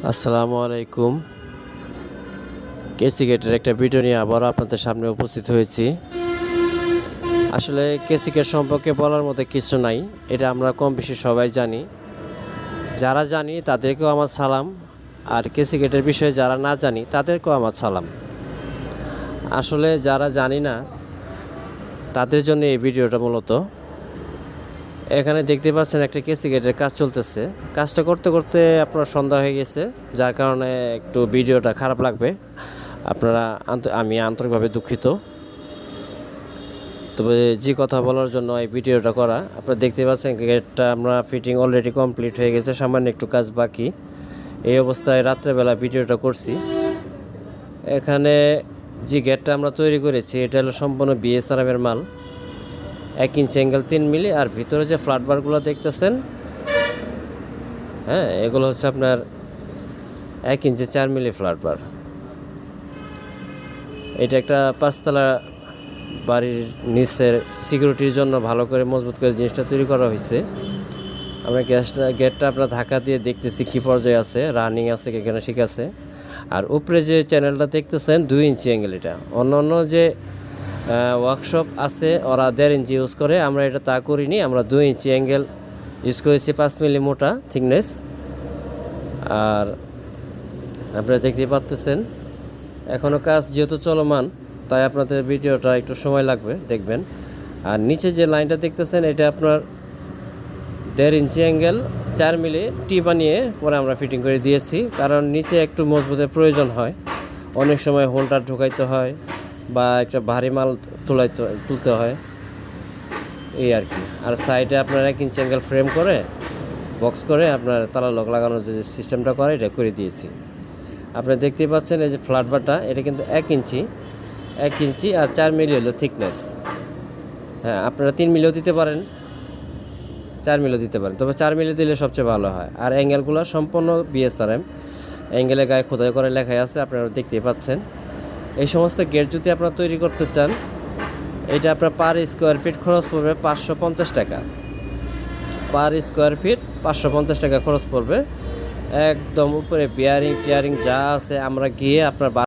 আসসালামু আলাইকুম। কেসি গেটের একটা ভিডিও নিয়ে আবারও আপনাদের সামনে উপস্থিত হয়েছি। আসলে কেসি গেট সম্পর্কে বলার মতো কিছু নাই, এটা আমরা কম বেশি সবাই জানি। যারা জানি তাদেরকেও আমার সালাম, আর কেসি গেটের বিষয়ে যারা না জানি তাদেরকেও আমার সালাম। আসলে যারা জানি না তাদের জন্য এই ভিডিওটা মূলত। এখানে দেখতে পাচ্ছেন একটা কেসি গেটের কাজ চলতেছে। কাজটা করতে করতে আপনার সন্ধ্যা হয়ে গেছে, যার কারণে একটু ভিডিওটা খারাপ লাগবে। আপনারা আমি আন্তরিকভাবে দুঃখিত। তবে যে কথা বলার জন্য এই ভিডিওটা করা, আপনারা দেখতে পাচ্ছেন গেটটা আমরা ফিটিং অলরেডি কমপ্লিট হয়ে গেছে, সামান্য একটু কাজ বাকি। এই অবস্থায় রাত্রেবেলা ভিডিওটা করছি। এখানে যে গেটটা আমরা তৈরি করেছি এটা হলো সম্পূর্ণ বিএসআরএমের মাল। 1 ইঞ্চি অ্যাঙ্গেল 3 মিলি, আর ভিতরে যে ফ্ল্যাট বারগুলো দেখতেছেন, হ্যাঁ, এগুলো হচ্ছে আপনার 1 ইঞ্চি 4 মিলি ফ্ল্যাট বার। এটা একটা 5তলা বাড়ির নিচের সিকিউরিটির জন্য ভালো করে মজবুত করে জিনিসটা তৈরি করা হয়েছে। আমরা গেটটা আপনার ধাক্কা দিয়ে দেখতেছি কী পর্যায়ে আছে, রানিং আছে এখানে, ঠিক আছে। আর উপরে যে চ্যানেলটা দেখতেছেন 2 ইঞ্চি অ্যাঙ্গেল, এটা অন্য অন্য যে ওয়ার্কশপ আছে ওরা 1.5 ইঞ্চি ইউজ করে, আমরা এটা তা করিনি। আমরা 2 ইঞ্চি অ্যাঙ্গেল ইউজ করেছি, 5 মিলি মোটা থিকনেস। আর আপনারা দেখতেই পাচ্ছেন এখনও কাজ যেহেতু চলমান, তাই আপনাদের ভিডিওটা একটু সময় লাগবে, দেখবেন। আর নিচে যে লাইনটা দেখতেছেন এটা আপনার 1.5 ইঞ্চি অ্যাঙ্গেল 4 মিলি টি বানিয়ে পরে আমরা ফিটিং করে দিয়েছি, কারণ নিচে একটু মজবুতের প্রয়োজন হয়। অনেক সময় হোল্ডার ঢুকাইতে হয় বা একটা ভারী মাল তুলতে হয়, এই আর কি। আর সাইডে আপনার 1 ইঞ্চি অ্যাঙ্গেল ফ্রেম করে বক্স করে আপনার তালা লক লাগানোর যে সিস্টেমটা করে এটা করে দিয়েছি। আপনারা দেখতেই পাচ্ছেন এই যে ফ্ল্যাট বারটা, এটা কিন্তু 1 ইঞ্চি আর 4 মিলি হলো থিকনেস। হ্যাঁ, আপনারা 3 মিলিও দিতে পারেন, 4 মিলিও দিতে পারেন, তবে 4 মিলি দিলে সবচেয়ে ভালো হয়। আর অ্যাঙ্গেলগুলো সম্পূর্ণ বিএসআরএম অ্যাঙ্গেলের গায়ে খোদাই করে লেখাই আছে, আপনারা দেখতেই পাচ্ছেন। এই সমস্ত গেট যদি আপনারা তৈরি করতে চান, এটা আপনার পার স্কোয়ার ফিট খরচ পড়বে 550 টাকা। পার স্কোয়ার ফিট 550 টাকা খরচ পড়বে। একদম উপরে বিয়ারিং টিয়ারিং যা আছে আমরা গিয়ে আপনার